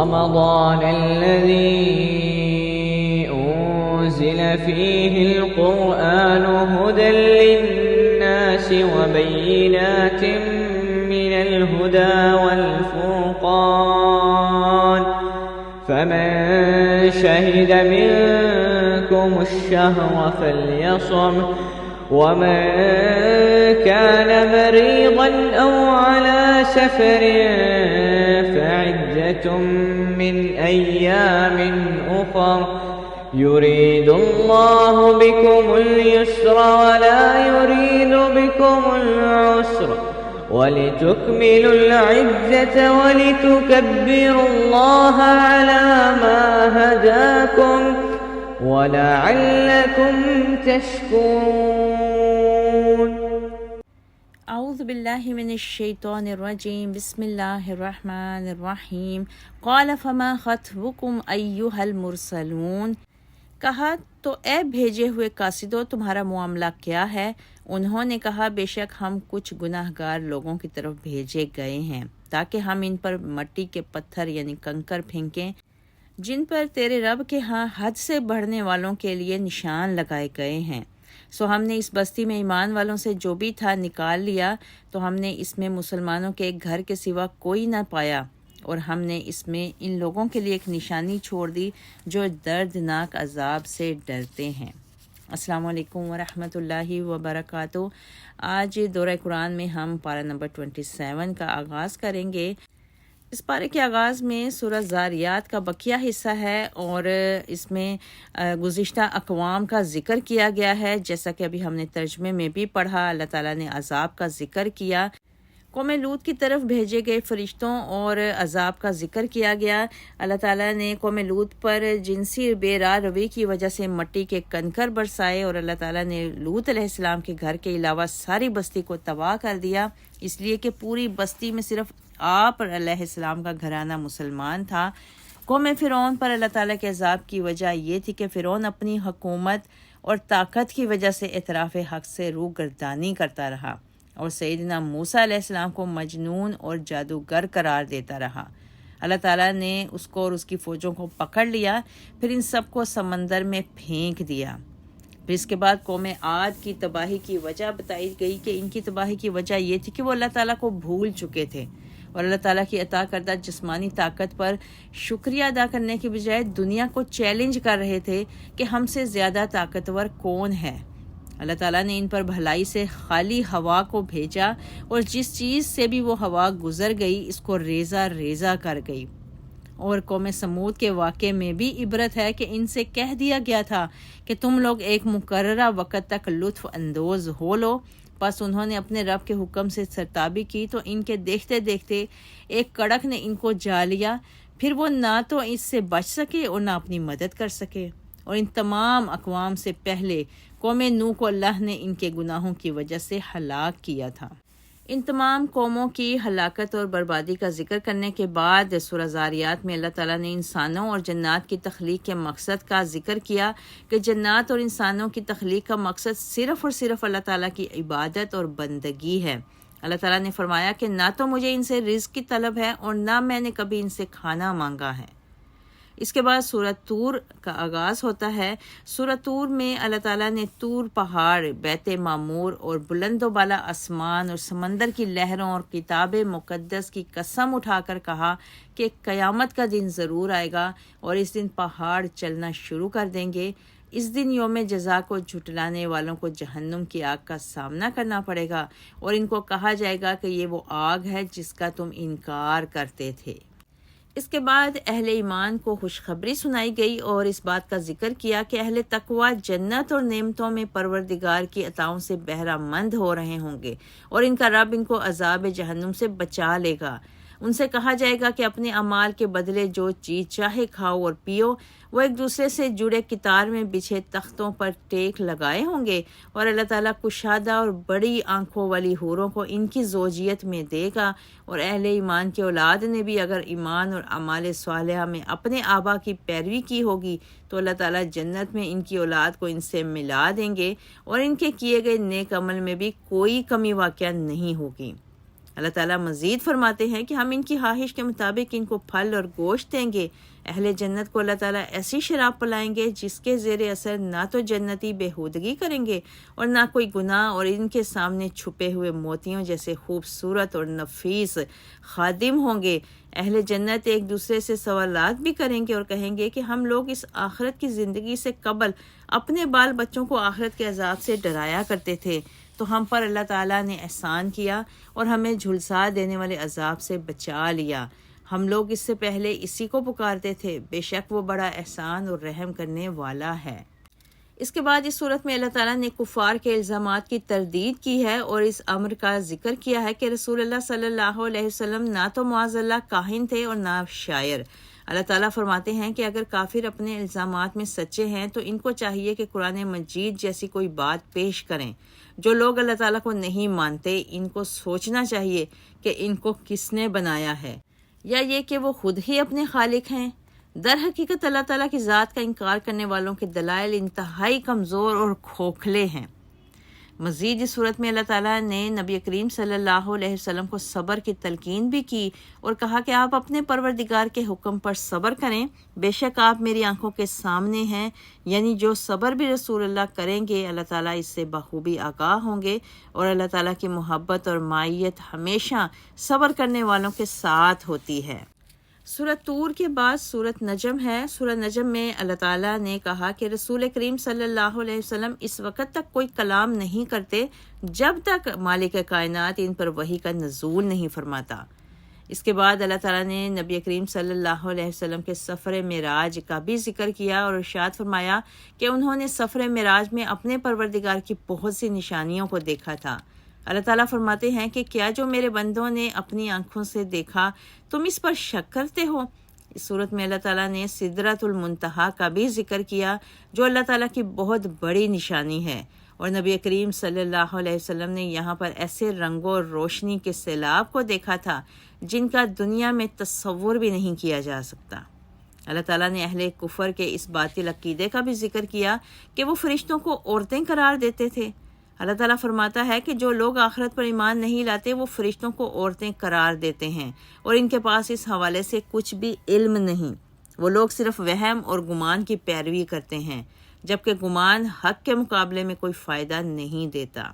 رمضان الذي أنزل فيه القرآن هدى للناس وبينات من الهدى والفرقان فمن شهد منكم الشهر فليصم ومن كان مريضا أو على سفر فعدة من أيام أخر يريد الله بكم اليسر ولا يريد بكم العسر ولتكملوا العدة ولتكبروا الله على ما هداكم وَلَعَلَّكُمْ تَشْكُرُونَ اعوذ باللہ من الشیطان الرجیم بسم اللہ الرحمن الرحیم قال فما خطبکم ایھا المرسلون کہا تو اے بھیجے ہوئے قاصدو تمہارا معاملہ کیا ہے؟ انہوں نے کہا بے شک ہم کچھ گناہ گار لوگوں کی طرف بھیجے گئے ہیں تاکہ ہم ان پر مٹی کے پتھر یعنی کنکر پھینکیں جن پر تیرے رب کے ہاں حد سے بڑھنے والوں کے لیے نشان لگائے گئے ہیں۔ سو ہم نے اس بستی میں ایمان والوں سے جو بھی تھا نکال لیا تو ہم نے اس میں مسلمانوں کے ایک گھر کے سوا کوئی نہ پایا اور ہم نے اس میں ان لوگوں کے لیے ایک نشانی چھوڑ دی جو دردناک عذاب سے ڈرتے ہیں۔ السلام علیکم ورحمۃ اللہ وبرکاتہ۔ آج دورہ قرآن میں ہم پارہ نمبر 27 کا آغاز کریں گے۔ اس پارے کے آغاز میں سورہ زاریات کا بقیہ حصہ ہے اور اس میں گزشتہ اقوام کا ذکر کیا گیا ہے، جیسا کہ ابھی ہم نے ترجمے میں بھی پڑھا۔ اللہ تعالیٰ نے عذاب کا ذکر کیا، قوم لوط کی طرف بھیجے گئے فرشتوں اور عذاب کا ذکر کیا گیا۔ اللہ تعالیٰ نے قوم لوط پر جنسی بے راہ روی کی وجہ سے مٹی کے کنکر برسائے اور اللہ تعالیٰ نے لوط علیہ السلام کے گھر کے علاوہ ساری بستی کو تباہ کر دیا، اس لیے کہ پوری بستی میں صرف آپ علیہ السلام کا گھرانہ مسلمان تھا۔ قوم فرعون پر اللہ تعالیٰ کے عذاب کی وجہ یہ تھی کہ فرعون اپنی حکومت اور طاقت کی وجہ سے اعتراف حق سے روگردانی کرتا رہا اور سیدنا موسیٰ علیہ السلام کو مجنون اور جادوگر قرار دیتا رہا۔ اللہ تعالیٰ نے اس کو اور اس کی فوجوں کو پکڑ لیا، پھر ان سب کو سمندر میں پھینک دیا۔ پھر اس کے بعد قوم عاد کی تباہی کی وجہ بتائی گئی کہ ان کی تباہی کی وجہ یہ تھی کہ وہ اللہ تعالیٰ کو بھول چکے تھے اور اللہ تعالیٰ کی عطا کردہ جسمانی طاقت پر شکریہ ادا کرنے کے بجائے دنیا کو چیلنج کر رہے تھے کہ ہم سے زیادہ طاقتور کون ہے۔ اللہ تعالیٰ نے ان پر بھلائی سے خالی ہوا کو بھیجا اور جس چیز سے بھی وہ ہوا گزر گئی اس کو ریزہ ریزہ کر گئی۔ اور قوم سمود کے واقعے میں بھی عبرت ہے کہ ان سے کہہ دیا گیا تھا کہ تم لوگ ایک مقررہ وقت تک لطف اندوز ہو لو، بس انہوں نے اپنے رب کے حکم سے سرتابی کی تو ان کے دیکھتے دیکھتے ایک کڑک نے ان کو جا لیا، پھر وہ نہ تو اس سے بچ سکے اور نہ اپنی مدد کر سکے۔ اور ان تمام اقوام سے پہلے قوم نوح کو اللہ نے ان کے گناہوں کی وجہ سے ہلاک کیا تھا۔ ان تمام قوموں کی ہلاکت اور بربادی کا ذکر کرنے کے بعد سورہ زاریات میں اللہ تعالیٰ نے انسانوں اور جنات کی تخلیق کے مقصد کا ذکر کیا کہ جنات اور انسانوں کی تخلیق کا مقصد صرف اور صرف اللہ تعالیٰ کی عبادت اور بندگی ہے۔ اللہ تعالیٰ نے فرمایا کہ نہ تو مجھے ان سے رزق کی طلب ہے اور نہ میں نے کبھی ان سے کھانا مانگا ہے۔ اس کے بعد سورہ طور کا آغاز ہوتا ہے۔ سورہ طور میں اللہ تعالیٰ نے طور پہاڑ، بیت معمور اور بلند و بالا آسمان اور سمندر کی لہروں اور کتاب مقدس کی قسم اٹھا کر کہا کہ قیامت کا دن ضرور آئے گا اور اس دن پہاڑ چلنا شروع کر دیں گے۔ اس دن یوم جزا کو جھٹلانے والوں کو جہنم کی آگ کا سامنا کرنا پڑے گا اور ان کو کہا جائے گا کہ یہ وہ آگ ہے جس کا تم انکار کرتے تھے۔ اس کے بعد اہل ایمان کو خوشخبری سنائی گئی اور اس بات کا ذکر کیا کہ اہل تقوی جنت اور نعمتوں میں پروردگار کی عطاؤں سے بہرہ مند ہو رہے ہوں گے اور ان کا رب ان کو عذاب جہنم سے بچا لے گا۔ ان سے کہا جائے گا کہ اپنے اعمال کے بدلے جو چیز چاہے کھاؤ اور پیو۔ وہ ایک دوسرے سے جڑے قطار میں بچھے تختوں پر ٹیک لگائے ہوں گے اور اللہ تعالیٰ کشادہ اور بڑی آنکھوں والی حوروں کو ان کی زوجیت میں دے گا۔ اور اہل ایمان کی اولاد نے بھی اگر ایمان اور اعمال صالحہ میں اپنے آبا کی پیروی کی ہوگی تو اللہ تعالیٰ جنت میں ان کی اولاد کو ان سے ملا دیں گے اور ان کے کیے گئے نیک عمل میں بھی کوئی کمی واقع نہیں ہوگی۔ اللہ تعالیٰ مزید فرماتے ہیں کہ ہم ان کی خواہش کے مطابق ان کو پھل اور گوشت دیں گے۔ اہل جنت کو اللہ تعالیٰ ایسی شراب پلائیں گے جس کے زیر اثر نہ تو جنتی بےہودگی کریں گے اور نہ کوئی گناہ، اور ان کے سامنے چھپے ہوئے موتیوں جیسے خوبصورت اور نفیس خادم ہوں گے۔ اہل جنت ایک دوسرے سے سوالات بھی کریں گے اور کہیں گے کہ ہم لوگ اس آخرت کی زندگی سے قبل اپنے بال بچوں کو آخرت کے عذاب سے ڈرایا کرتے تھے، تو ہم پر اللہ تعالیٰ نے احسان کیا اور ہمیں جھلسا دینے والے عذاب سے بچا لیا۔ ہم لوگ اس سے پہلے اسی کو پکارتے تھے، بے شک وہ بڑا احسان اور رحم کرنے والا ہے۔ اس کے بعد اس صورت میں اللہ تعالیٰ نے کفار کے الزامات کی تردید کی ہے اور اس امر کا ذکر کیا ہے کہ رسول اللہ صلی اللہ علیہ وسلم نہ تو معاذ اللہ کاہن تھے اور نہ شاعر۔ اللہ تعالیٰ فرماتے ہیں کہ اگر کافر اپنے الزامات میں سچے ہیں تو ان کو چاہیے کہ قرآن مجید جیسی کوئی بات پیش کریں۔ جو لوگ اللہ تعالیٰ کو نہیں مانتے ان کو سوچنا چاہیے کہ ان کو کس نے بنایا ہے، یا یہ کہ وہ خود ہی اپنے خالق ہیں۔ در حقیقت اللہ تعالیٰ کی ذات کا انکار کرنے والوں کے دلائل انتہائی کمزور اور کھوکھلے ہیں۔ مزید اس صورت میں اللہ تعالیٰ نے نبی کریم صلی اللہ علیہ وسلم کو صبر کی تلقین بھی کی اور کہا کہ آپ اپنے پروردگار کے حکم پر صبر کریں، بے شک آپ میری آنکھوں کے سامنے ہیں، یعنی جو صبر بھی رسول اللہ کریں گے اللہ تعالیٰ اس سے بخوبی آگاہ ہوں گے، اور اللہ تعالیٰ کی محبت اور معیت ہمیشہ صبر کرنے والوں کے ساتھ ہوتی ہے۔ سورۃ طور کے بعد سورۃ نجم ہے۔ سورۃ نجم میں اللہ تعالیٰ نے کہا کہ رسول کریم صلی اللہ علیہ وسلم اس وقت تک کوئی کلام نہیں کرتے جب تک مالک کائنات ان پر وحی کا نزول نہیں فرماتا۔ اس کے بعد اللہ تعالیٰ نے نبی کریم صلی اللہ علیہ وسلم کے سفر معراج کا بھی ذکر کیا اور ارشاد فرمایا کہ انہوں نے سفر معراج میں اپنے پروردگار کی بہت سی نشانیوں کو دیکھا تھا۔ اللہ تعالیٰ فرماتے ہیں کہ کیا جو میرے بندوں نے اپنی آنکھوں سے دیکھا تم اس پر شک کرتے ہو؟ اس صورت میں اللہ تعالیٰ نے سدرۃ المنتہا کا بھی ذکر کیا جو اللہ تعالیٰ کی بہت بڑی نشانی ہے، اور نبی کریم صلی اللہ علیہ وسلم نے یہاں پر ایسے رنگوں اور روشنی کے سیلاب کو دیکھا تھا جن کا دنیا میں تصور بھی نہیں کیا جا سکتا۔ اللہ تعالیٰ نے اہل کفر کے اس باطل عقیدے کا بھی ذکر کیا کہ وہ فرشتوں کو عورتیں قرار دیتے تھے۔ اللہ تعالیٰ فرماتا ہے کہ جو لوگ آخرت پر ایمان نہیں لاتے وہ فرشتوں کو عورتیں قرار دیتے ہیں اور ان کے پاس اس حوالے سے کچھ بھی علم نہیں۔ وہ لوگ صرف وہم اور گمان کی پیروی کرتے ہیں، جبکہ گمان حق کے مقابلے میں کوئی فائدہ نہیں دیتا۔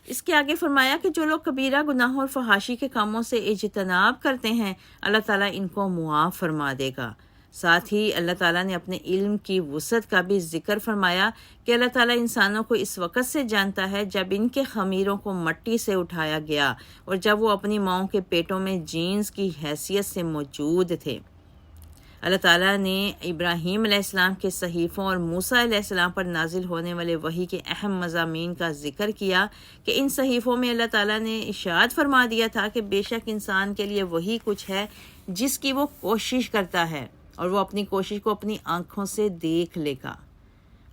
اس کے آگے فرمایا کہ جو لوگ کبیرہ گناہوں اور فحاشی کے کاموں سے اجتناب کرتے ہیں اللہ تعالیٰ ان کو معاف فرما دے گا۔ ساتھ ہی اللہ تعالیٰ نے اپنے علم کی وسعت کا بھی ذکر فرمایا کہ اللہ تعالیٰ انسانوں کو اس وقت سے جانتا ہے جب ان کے خمیروں کو مٹی سے اٹھایا گیا اور جب وہ اپنی ماؤں کے پیٹوں میں جینس کی حیثیت سے موجود تھے۔ اللہ تعالیٰ نے ابراہیم علیہ السلام کے صحیفوں اور موسیٰ علیہ السلام پر نازل ہونے والے وحی کے اہم مضامین کا ذکر کیا کہ ان صحیفوں میں اللہ تعالیٰ نے ارشاد فرما دیا تھا کہ بے شک انسان کے لیے وہی کچھ ہے جس کی وہ کوشش کرتا ہے اور وہ اپنی کوشش کو اپنی آنکھوں سے دیکھ لے گا۔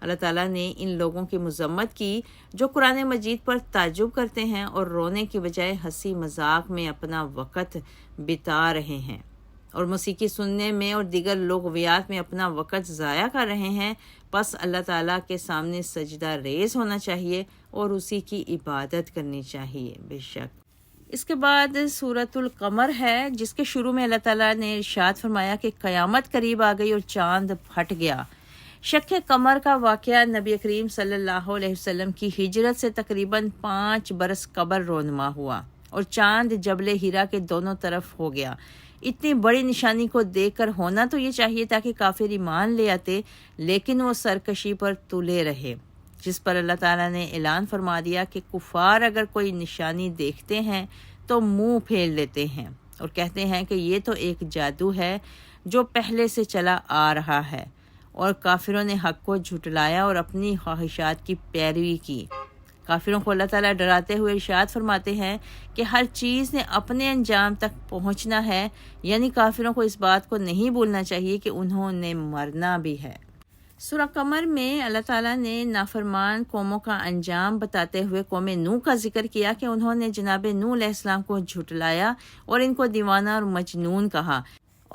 اللہ تعالیٰ نے ان لوگوں کی مذمت کی جو قرآن مجید پر تعجب کرتے ہیں اور رونے کی بجائے ہنسی مذاق میں اپنا وقت بتا رہے ہیں اور موسیقی سننے میں اور دیگر لغویات میں اپنا وقت ضائع کر رہے ہیں۔ پس اللہ تعالیٰ کے سامنے سجدہ ریز ہونا چاہیے اور اسی کی عبادت کرنی چاہیے۔ بے شک اس کے بعد سورۃ القمر ہے جس کے شروع میں اللہ تعالیٰ نے ارشاد فرمایا کہ قیامت قریب آ گئی اور چاند پھٹ گیا۔ شک قمر کا واقعہ نبی کریم صلی اللہ علیہ وسلم کی ہجرت سے تقریباً 5 برس قبل رونما ہوا اور چاند جبل ہیرا کے دونوں طرف ہو گیا۔ اتنی بڑی نشانی کو دیکھ کر ہونا تو یہ چاہیے تھا کہ کافر ایمان لے آتے، لیکن وہ سرکشی پر تلے رہے، جس پر اللہ تعالیٰ نے اعلان فرما دیا کہ کفار اگر کوئی نشانی دیکھتے ہیں تو منہ پھیر لیتے ہیں اور کہتے ہیں کہ یہ تو ایک جادو ہے جو پہلے سے چلا آ رہا ہے، اور کافروں نے حق کو جھٹلایا اور اپنی خواہشات کی پیروی کی۔ کافروں کو اللہ تعالیٰ ڈراتے ہوئے ارشاد فرماتے ہیں کہ ہر چیز نے اپنے انجام تک پہنچنا ہے، یعنی کافروں کو اس بات کو نہیں بھولنا چاہیے کہ انہوں نے مرنا بھی ہے۔ سورہ قمر میں اللہ تعالیٰ نے نافرمان قوموں کا انجام بتاتے ہوئے قوم نوح کا ذکر کیا کہ انہوں نے جناب نوح علیہ السلام کو جھٹلایا اور ان کو دیوانہ اور مجنون کہا،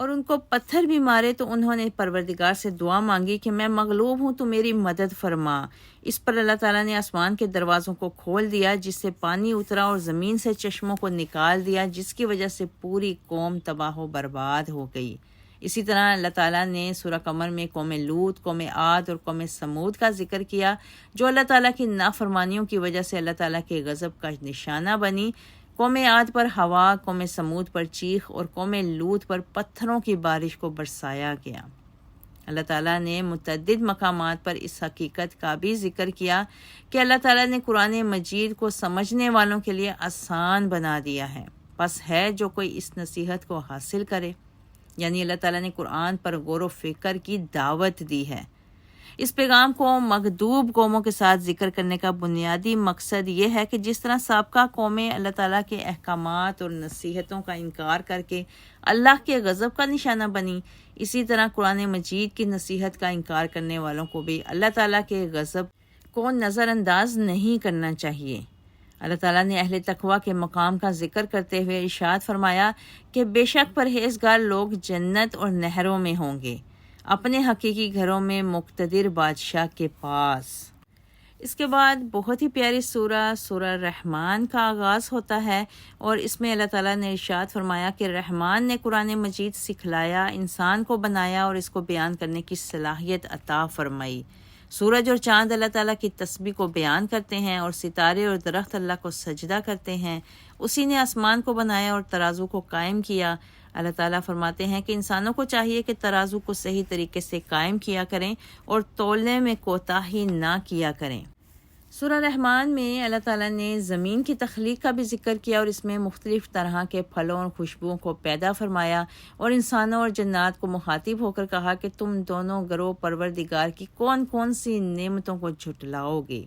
اور ان کو پتھر بھی مارے تو انہوں نے پروردگار سے دعا مانگی کہ میں مغلوب ہوں تو میری مدد فرما۔ اس پر اللہ تعالیٰ نے آسمان کے دروازوں کو کھول دیا جس سے پانی اترا اور زمین سے چشموں کو نکال دیا، جس کی وجہ سے پوری قوم تباہ و برباد ہو گئی۔ اسی طرح اللہ تعالیٰ نے سورہ قمر میں قوم لوط، قوم عاد اور قوم سمود کا ذکر کیا جو اللہ تعالیٰ کی نافرمانیوں کی وجہ سے اللہ تعالیٰ کے غضب کا نشانہ بنی۔ قوم عاد پر ہوا، قوم سمود پر چیخ اور قوم لوط پر پتھروں کی بارش کو برسایا گیا۔ اللہ تعالیٰ نے متعدد مقامات پر اس حقیقت کا بھی ذکر کیا کہ اللہ تعالیٰ نے قرآن مجید کو سمجھنے والوں کے لیے آسان بنا دیا ہے، بس ہے جو کوئی اس نصیحت کو حاصل کرے، یعنی اللہ تعالیٰ نے قرآن پر غور و فکر کی دعوت دی ہے۔ اس پیغام کو مغضوب قوموں کے ساتھ ذکر کرنے کا بنیادی مقصد یہ ہے کہ جس طرح سابقہ قومیں اللہ تعالیٰ کے احکامات اور نصیحتوں کا انکار کر کے اللہ کے غضب کا نشانہ بنی، اسی طرح قرآن مجید کی نصیحت کا انکار کرنے والوں کو بھی اللہ تعالیٰ کے غضب کو نظر انداز نہیں کرنا چاہیے۔ اللہ تعالیٰ نے اہل تقویٰ کے مقام کا ذکر کرتے ہوئے ارشاد فرمایا کہ بے شک پرہیزگار لوگ جنت اور نہروں میں ہوں گے، اپنے حقیقی گھروں میں مقتدر بادشاہ کے پاس۔ اس کے بعد بہت ہی پیاری سورہ رحمان کا آغاز ہوتا ہے، اور اس میں اللہ تعالیٰ نے ارشاد فرمایا کہ رحمان نے قرآن مجید سکھلایا، انسان کو بنایا اور اس کو بیان کرنے کی صلاحیت عطا فرمائی۔ سورج اور چاند اللہ تعالیٰ کی تسبیح کو بیان کرتے ہیں اور ستارے اور درخت اللہ کو سجدہ کرتے ہیں۔ اسی نے آسمان کو بنایا اور ترازو کو قائم کیا۔ اللہ تعالیٰ فرماتے ہیں کہ انسانوں کو چاہیے کہ ترازو کو صحیح طریقے سے قائم کیا کریں اور تولنے میں کوتاہی نہ کیا کریں۔ سورہ رحمان میں اللہ تعالیٰ نے زمین کی تخلیق کا بھی ذکر کیا اور اس میں مختلف طرح کے پھلوں اور خوشبوؤں کو پیدا فرمایا، اور انسانوں اور جنات کو مخاطب ہو کر کہا کہ تم دونوں گروہ پروردگار کی کون کون سی نعمتوں کو جھٹلاؤ گے۔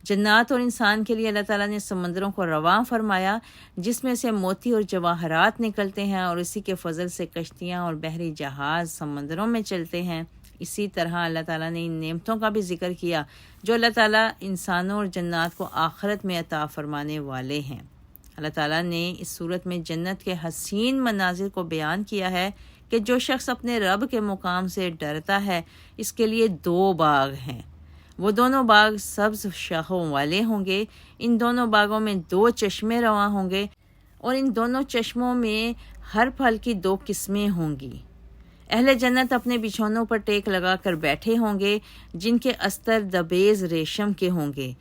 جنات اور انسان کے لیے اللہ تعالیٰ نے سمندروں کو رواں فرمایا جس میں سے موتی اور جواہرات نکلتے ہیں، اور اسی کے فضل سے کشتیاں اور بحری جہاز سمندروں میں چلتے ہیں۔ اسی طرح اللہ تعالیٰ نے ان نعمتوں کا بھی ذکر کیا جو اللہ تعالیٰ انسانوں اور جنات کو آخرت میں عطا فرمانے والے ہیں۔ اللہ تعالیٰ نے اس صورت میں جنت کے حسین مناظر کو بیان کیا ہے کہ جو شخص اپنے رب کے مقام سے ڈرتا ہے اس کے لیے 2 باغ ہیں۔ وہ دونوں باغ سبز شاخوں والے ہوں گے، ان دونوں باغوں میں 2 چشمے رواں ہوں گے، اور ان دونوں چشموں میں ہر پھل کی 2 قسمیں ہوں گی۔ اہل جنت اپنے بچھونوں پر ٹیک لگا کر بیٹھے ہوں گے جن کے استر دبیز ریشم کے ہوں گے،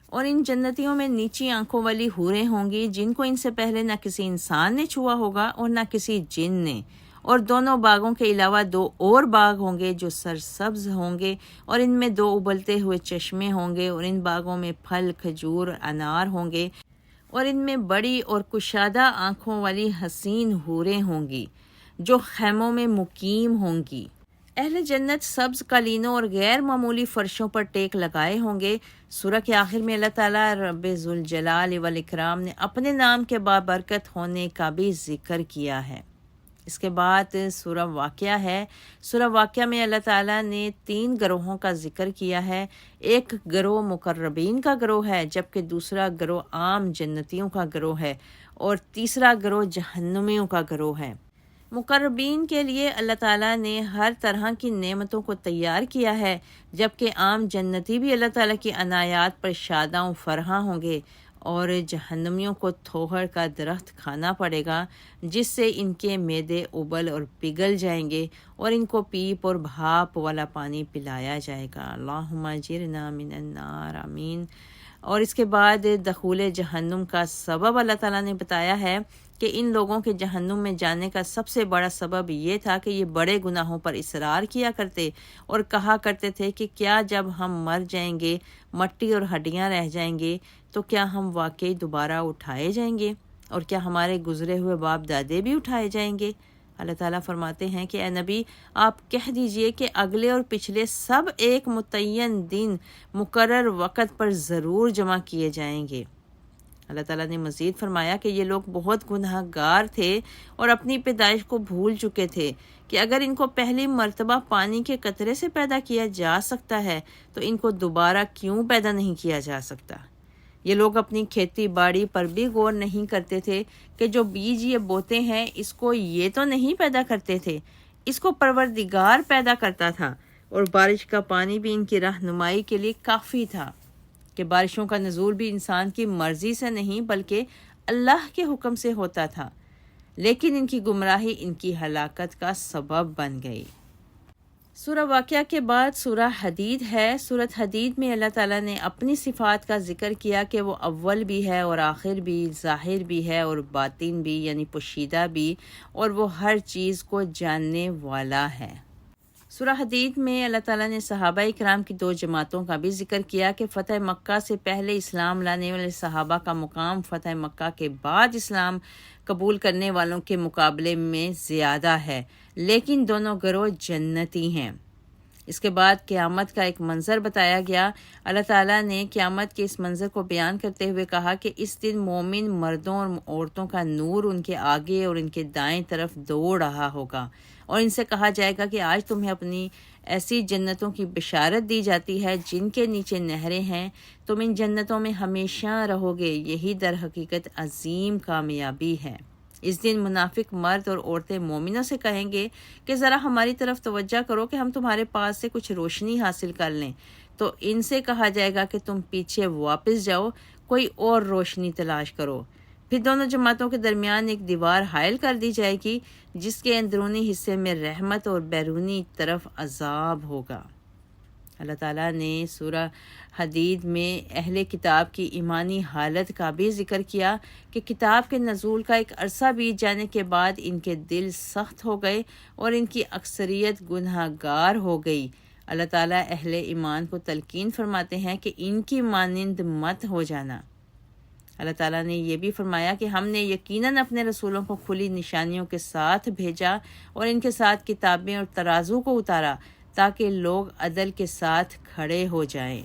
اور ان جنتیوں میں نیچی آنکھوں والی حوریں ہوں گی جن کو ان سے پہلے نہ کسی انسان نے چھوا ہوگا اور نہ کسی جن نے، اور دونوں باغوں کے علاوہ 2 اور باغ ہوں گے جو سرسبز ہوں گے، اور ان میں 2 ابلتے ہوئے چشمے ہوں گے، اور ان باغوں میں پھل کھجور انار ہوں گے، اور ان میں بڑی اور کشادہ آنکھوں والی حسین حوریں ہوں گی جو خیموں میں مقیم ہوں گی۔ اہل جنت سبز قالینوں اور غیر معمولی فرشوں پر ٹیک لگائے ہوں گے۔ سورہ کے آخر میں اللہ تعالیٰ رب ذوالجلال والاکرام نے اپنے نام کے بابرکت ہونے کا بھی ذکر کیا ہے۔ اس کے بعد سورہ واقعہ ہے۔ سورہ واقعہ میں اللہ تعالیٰ نے 3 گروہوں کا ذکر کیا ہے۔ ایک گروہ مقربین کا گروہ ہے، جبکہ دوسرا گروہ عام جنتیوں کا گروہ ہے، اور تیسرا گروہ جہنمیوں کا گروہ ہے۔ مقربین کے لیے اللہ تعالیٰ نے ہر طرح کی نعمتوں کو تیار کیا ہے، جبکہ عام جنتی بھی اللہ تعالیٰ کی عنایات پر شاداں و فرحاں ہوں گے، اور جہنمیوں کو تھوہر کا درخت کھانا پڑے گا جس سے ان کے معدے ابل اور پگھل جائیں گے، اور ان کو پیپ اور بھاپ والا پانی پلایا جائے گا۔ اللہم اجرنا من النار، آمین۔ اور اس کے بعد دخول جہنم کا سبب اللہ تعالیٰ نے بتایا ہے کہ ان لوگوں کے جہنم میں جانے کا سب سے بڑا سبب یہ تھا کہ یہ بڑے گناہوں پر اصرار کیا کرتے اور کہا کرتے تھے کہ کیا جب ہم مر جائیں گے، مٹی اور ہڈیاں رہ جائیں گے، تو کیا ہم واقعی دوبارہ اٹھائے جائیں گے، اور کیا ہمارے گزرے ہوئے باپ دادے بھی اٹھائے جائیں گے؟ اللہ تعالیٰ فرماتے ہیں کہ اے نبی آپ کہہ دیجئے کہ اگلے اور پچھلے سب ایک متعین دن مقرر وقت پر ضرور جمع کیے جائیں گے۔ اللہ تعالیٰ نے مزید فرمایا کہ یہ لوگ بہت گناہ گار تھے اور اپنی پیدائش کو بھول چکے تھے کہ اگر ان کو پہلی مرتبہ پانی کے قطرے سے پیدا کیا جا سکتا ہے تو ان کو دوبارہ کیوں پیدا نہیں کیا جا سکتا۔ یہ لوگ اپنی کھیتی باڑی پر بھی غور نہیں کرتے تھے کہ جو بیج یہ بوتے ہیں اس کو یہ تو نہیں پیدا کرتے تھے، اس کو پروردگار پیدا کرتا تھا، اور بارش کا پانی بھی ان کی رہنمائی کے لیے کافی تھا کہ بارشوں کا نزول بھی انسان کی مرضی سے نہیں بلکہ اللہ کے حکم سے ہوتا تھا، لیکن ان کی گمراہی ان کی ہلاکت کا سبب بن گئی۔ سورہ واقعہ کے بعد سورہ حدید ہے۔ سورۃ حدید میں اللہ تعالیٰ نے اپنی صفات کا ذکر کیا کہ وہ اول بھی ہے اور آخر بھی، ظاہر بھی ہے اور باطن بھی یعنی پوشیدہ بھی، اور وہ ہر چیز کو جاننے والا ہے۔ سورہ حدید میں اللہ تعالیٰ نے صحابہ اکرام کی 2 جماعتوں کا بھی ذکر کیا کہ فتح مکہ سے پہلے اسلام لانے والے صحابہ کا مقام فتح مکہ کے بعد اسلام قبول کرنے والوں کے مقابلے میں زیادہ ہے، لیکن دونوں گروہ جنتی ہیں۔ اس کے بعد قیامت کا ایک منظر بتایا گیا۔ اللہ تعالیٰ نے قیامت کے اس منظر کو بیان کرتے ہوئے کہا کہ اس دن مومن مردوں اور عورتوں کا نور ان کے آگے اور ان کے دائیں طرف دوڑ رہا ہوگا، اور ان سے کہا جائے گا کہ آج تمہیں اپنی ایسی جنتوں کی بشارت دی جاتی ہے جن کے نیچے نہریں ہیں، تم ان جنتوں میں ہمیشہ رہو گے، یہی در حقیقت عظیم کامیابی ہے۔ اس دن منافق مرد اور عورتیں مومنوں سے کہیں گے کہ ذرا ہماری طرف توجہ کرو کہ ہم تمہارے پاس سے کچھ روشنی حاصل کر لیں، تو ان سے کہا جائے گا کہ تم پیچھے واپس جاؤ، کوئی اور روشنی تلاش کرو۔ پھر دونوں جماعتوں کے درمیان ایک دیوار حائل کر دی جائے گی جس کے اندرونی حصے میں رحمت اور بیرونی طرف عذاب ہوگا۔ اللہ تعالیٰ نے سورہ حدید میں اہل کتاب کی ایمانی حالت کا بھی ذکر کیا کہ کتاب کے نزول کا ایک عرصہ بیت جانے کے بعد ان کے دل سخت ہو گئے اور ان کی اکثریت گناہ گار ہو گئی۔ اللہ تعالیٰ اہل ایمان کو تلقین فرماتے ہیں کہ ان کی مانند مت ہو جانا۔ اللہ تعالیٰ نے یہ بھی فرمایا کہ ہم نے یقیناً اپنے رسولوں کو کھلی نشانیوں کے ساتھ بھیجا اور ان کے ساتھ کتابیں اور ترازو کو اتارا تاکہ لوگ عدل کے ساتھ کھڑے ہو جائیں۔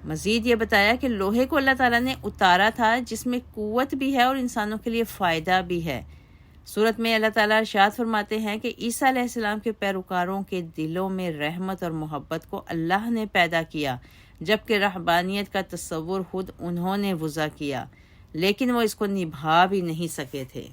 مزید یہ بتایا کہ لوہے کو اللہ تعالیٰ نے اتارا تھا جس میں قوت بھی ہے اور انسانوں کے لیے فائدہ بھی ہے۔ سورت میں اللہ تعالیٰ ارشاد فرماتے ہیں کہ عیسیٰ علیہ السلام کے پیروکاروں کے دلوں میں رحمت اور محبت کو اللہ نے پیدا کیا، جبکہ رہبانیت کا تصور خود انہوں نے وضع کیا، لیکن وہ اس کو نبھا بھی نہیں سکے تھے۔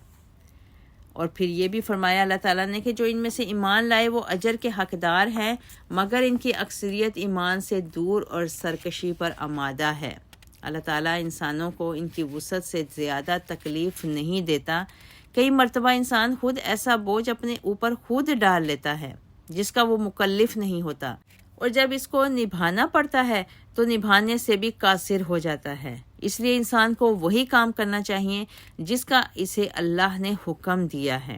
اور پھر یہ بھی فرمایا اللہ تعالیٰ نے کہ جو ان میں سے ایمان لائے وہ اجر کے حقدار ہیں، مگر ان کی اکثریت ایمان سے دور اور سرکشی پر آمادہ ہے۔ اللہ تعالیٰ انسانوں کو ان کی وسعت سے زیادہ تکلیف نہیں دیتا۔ کئی مرتبہ انسان خود ایسا بوجھ اپنے اوپر خود ڈال لیتا ہے جس کا وہ مکلف نہیں ہوتا، اور جب اس کو نبھانا پڑتا ہے تو نبھانے سے بھی قاصر ہو جاتا ہے۔ اس لیے انسان کو وہی کام کرنا چاہیے جس کا اسے اللہ نے حکم دیا ہے۔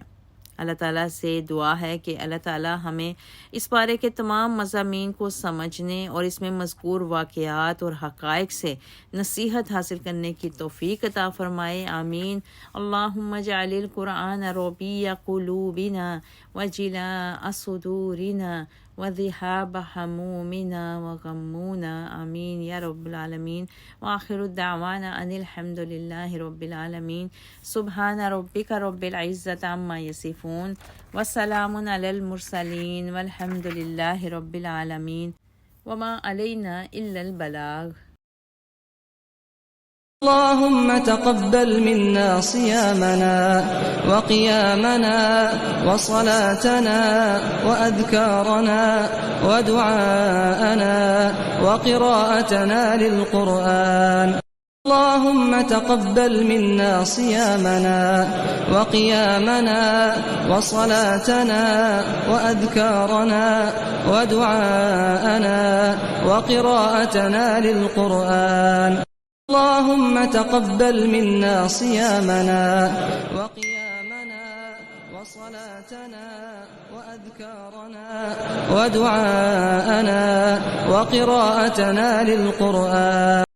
اللہ تعالیٰ سے دعا ہے کہ اللہ تعالیٰ ہمیں اس پارے کے تمام مضامین کو سمجھنے اور اس میں مذکور واقعات اور حقائق سے نصیحت حاصل کرنے کی توفیق عطا فرمائے، آمین۔ اللہم اجعل القرآن ربیع قلوبنا وجلاء صدورنا وذهاب همومنا وغمونا، آمین یا رب العالمین۔ وآخر الدعوانا ان الحمد للہ رب العالمین۔ سبحان ربک رب العزۃ عما یصفون وسلام علی المرسلین والحمد للہ رب العالمین، وما علینا الا البلاغ۔ اللهم تقبل منا صيامنا وقيامنا وصلاتنا وأذكارنا ودعاءنا وقراءتنا للقرآن. اللهم تقبل منا صيامنا وقيامنا وصلاتنا وأذكارنا ودعاءنا وقراءتنا للقرآن. اللهم تقبل منا صيامنا وقيامنا وصلاتنا وأذكارنا ودعاءنا وقراءتنا للقرآن.